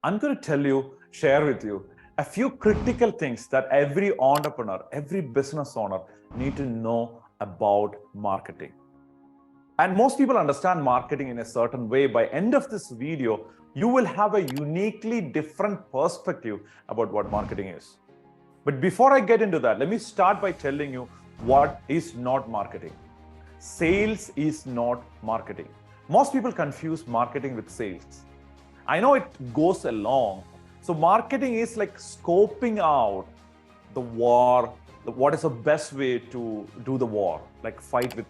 I'm going to share with you a few critical things that every entrepreneur, every business owner need to know about marketing. And most people understand marketing in a certain way. By end of this video, you will have a uniquely different perspective about what marketing is. But before I get into that, let me start by telling you what is not marketing. Sales is not marketing. Most people confuse marketing with sales. I know it goes along. So marketing is like scoping out the war, what is the best way to do the war, like fight with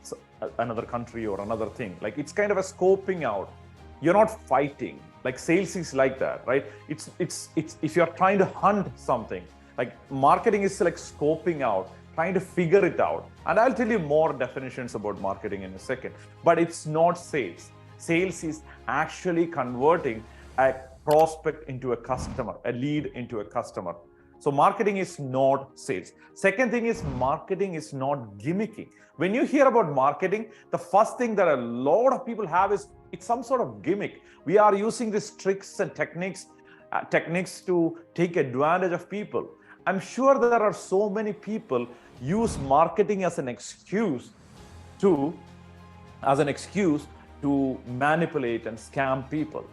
another country or another thing. Like it's kind of a scoping out. You're not fighting. Like sales is like that, right? It's if you're trying to hunt something, like marketing is like scoping out, trying to figure it out. And I'll tell you more definitions about marketing in a second, but it's not sales. Sales is actually converting a prospect into a customer, a lead into a customer. So marketing is not sales. Second thing is marketing is not gimmicking. When you hear about marketing, the first thing that a lot of people have is it's some sort of gimmick. We are using these tricks and techniques to take advantage of people. I'm sure there are so many people use marketing as an excuse to manipulate and scam people.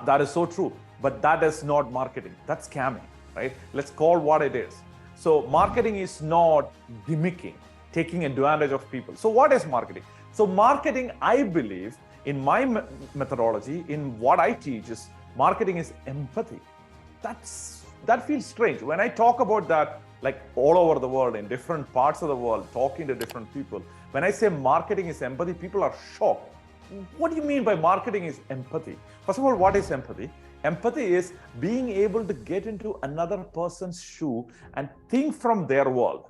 That is so true, but that is not marketing. That's scamming, right? Let's call what it is. So marketing is not gimmicking, taking advantage of people. So what is marketing? So marketing, I believe, in my methodology, in what I teach, is marketing is empathy. That feels strange. When I talk about that, like all over the world, in different parts of the world, talking to different people, when I say marketing is empathy, people are shocked. What do you mean by marketing is empathy? First of all, what is empathy? Empathy is being able to get into another person's shoe and think from their world.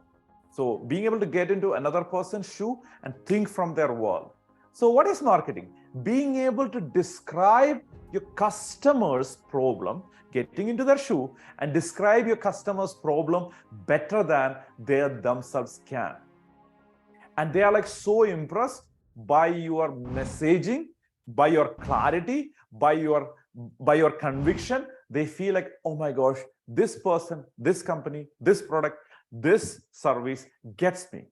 So being able to get into another person's shoe and think from their world. So what is marketing? Being able to describe your customer's problem, getting into their shoe and describe your customer's problem better than they themselves can. And they are like so impressed by your messaging, by your clarity, by your conviction. They feel like, oh my gosh, this person, this company, this product, this service gets me.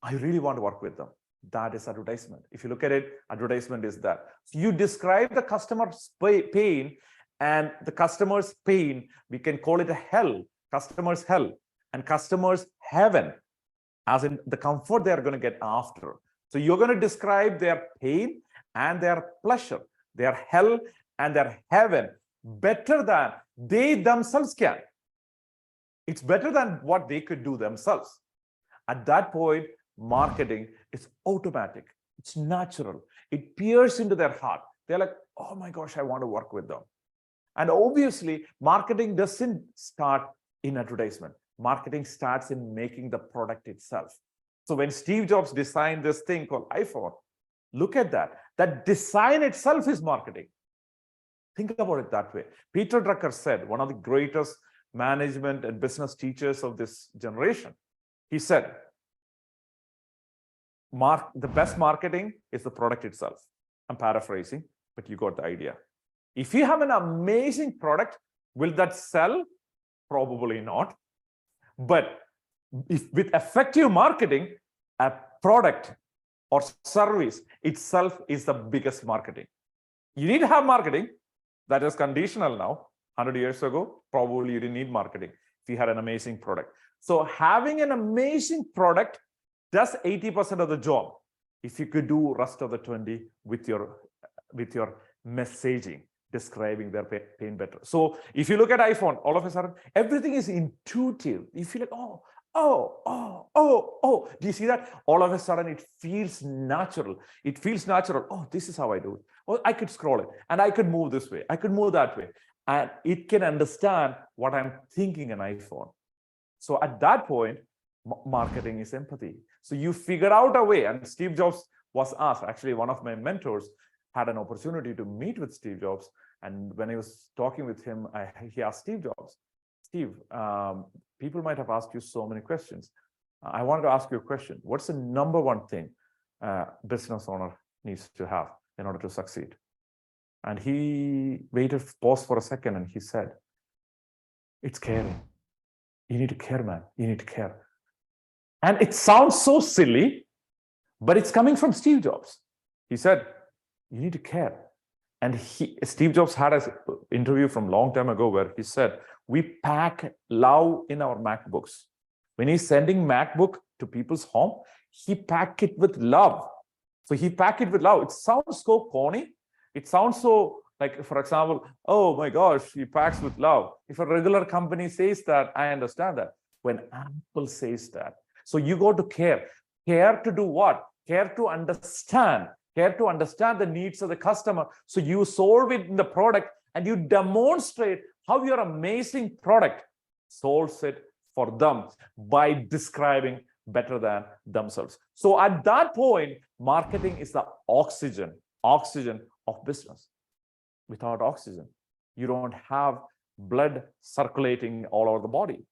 I really want to work with them. That is advertisement. If you look at it, advertisement is that. So you describe the customer's pain, and the customer's pain, we can call it a hell, customer's hell, and customer's heaven, as in the comfort they are going to get after. So you're going to describe their pain and their pleasure, their hell and their heaven better than they themselves can. It's better than what they could do themselves. At that point, marketing is automatic. It's natural. It peers into their heart. They're like, oh my gosh, I want to work with them. And obviously, marketing doesn't start in advertisement. Marketing starts in making the product itself. So when Steve Jobs designed this thing called iPhone, look at that. That design itself is marketing. Think about it that way. Peter Drucker said, one of the greatest management and business teachers of this generation, he said, the best marketing is the product itself. I'm paraphrasing, but you got the idea. If you have an amazing product, will that sell? Probably not. But if with effective marketing, a product or service itself is the biggest marketing. You need to have marketing. That is conditional now. 100 years ago, probably you didn't need marketing if you had an amazing product. So having an amazing product does 80% of the job. If you could do rest of the 20 with your messaging, describing their pain better. So if you look at iPhone, all of a sudden, everything is intuitive. You feel like, oh, do you see that? All of a sudden, it feels natural. It feels natural. Oh, this is how I do it. Oh, I could scroll it and I could move this way. I could move that way. And it can understand what I'm thinking in iPhone. So at that point, marketing is empathy. So you figure out a way. And Steve Jobs was asked, actually, one of my mentors had an opportunity to meet with Steve Jobs. And when I was talking with him, he asked Steve Jobs, Steve, people might have asked you so many questions. I wanted to ask you a question. What's the number one thing a business owner needs to have in order to succeed? And he paused for a second, and he said, it's caring. You need to care, man. You need to care. And it sounds so silly, but it's coming from Steve Jobs. He said, you need to care. And Steve Jobs had an interview from a long time ago where he said, we pack love in our MacBooks. When he's sending MacBook to people's home, he pack it with love. So he pack it with love. It sounds so corny. It sounds so like, for example, oh my gosh, he packs with love. If a regular company says that, I understand that. When Apple says that, so you go to care. Care to do what? Care to understand. Care to understand the needs of the customer. So you solve it in the product and you demonstrate how your amazing product solves it for them by describing better than themselves. So at that point, marketing is the oxygen of business. Without oxygen, you don't have blood circulating all over the body.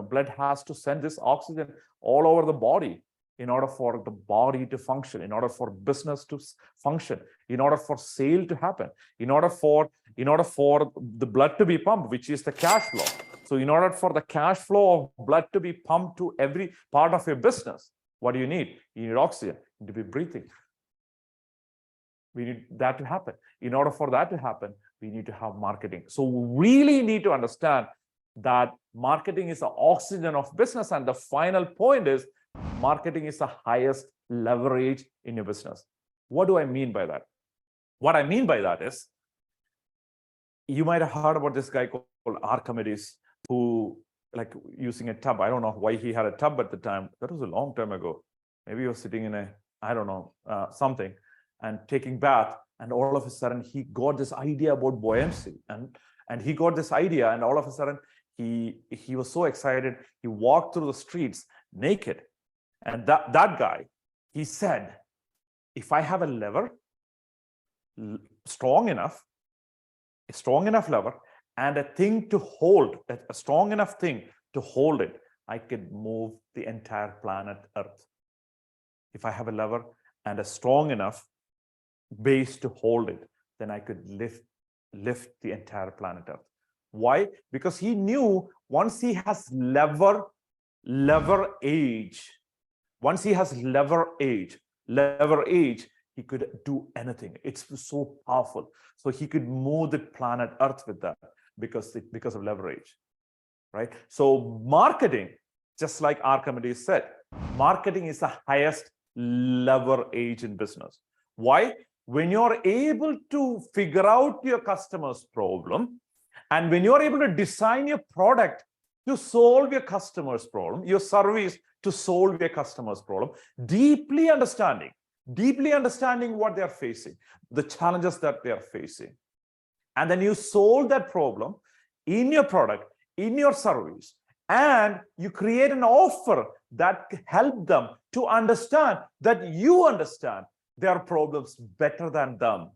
Blood has to send this oxygen all over the body in order for the body to function, in order for business to function, in order for sale to happen, in order for the blood to be pumped, which is the cash flow. So in order for the cash flow of blood to be pumped to every part of your business, what do you need? You need oxygen. You need to be breathing. We need that to happen. In order for that to happen, we need to have marketing. So we really need to understand that marketing is the oxygen of business. And the final point is marketing is the highest leverage in your business. What do I mean by that? What I mean by that is, you might have heard about this guy called Archimedes, who, like, using a tub. I don't know why he had a tub at the time. That was a long time ago. Maybe he was sitting in something and taking bath, and all of a sudden he got this idea about buoyancy, and he got this idea, and all of a sudden he was so excited. He walked through the streets naked, and that guy, he said, if I have a lever, strong enough lever, and a thing to hold, a strong enough thing to hold it, I could move the entire planet Earth. If I have a lever and a strong enough base to hold it, then I could lift the entire planet Earth. Why? Because he knew once he has lever age, he could do anything. It's so powerful. So he could move the planet Earth with that because of leverage, right? So marketing, just like Archimedes said, marketing is the highest leverage in business. Why? When you're able to figure out your customer's problem, and when you're able to design your product to solve your customer's problem, your service to solve your customer's problem, deeply understanding what they're facing, the challenges that they're facing, and then you solve that problem in your product, in your service, and you create an offer that help them to understand that you understand their problems better than them,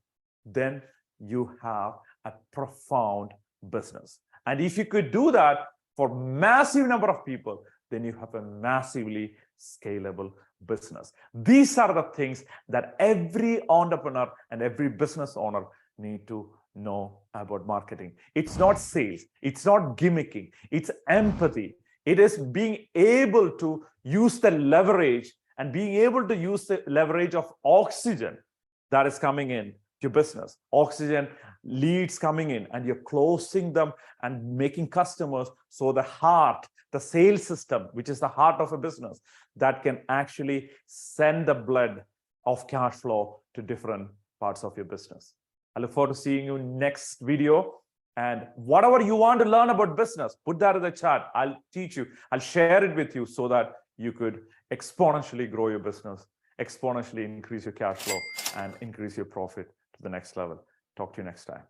then you have a profound business. And if you could do that for massive number of people, then you have a massively scalable business. These are the things that every entrepreneur and every business owner need to know about marketing. It's not sales, it's not gimmicking, it's empathy. It is being able to use the leverage and being able to use the leverage of oxygen that is coming in to business. Oxygen leads coming in, and you're closing them and making customers. So the heart, the sales system, which is the heart of a business, that can actually send the blood of cash flow to different parts of your business. I look forward to seeing you next video. And whatever you want to learn about business, put that in the chat. I'll teach you. I'll share it with you so that you could exponentially grow your business, exponentially increase your cash flow, and increase your profit to the next level. Talk to you next time.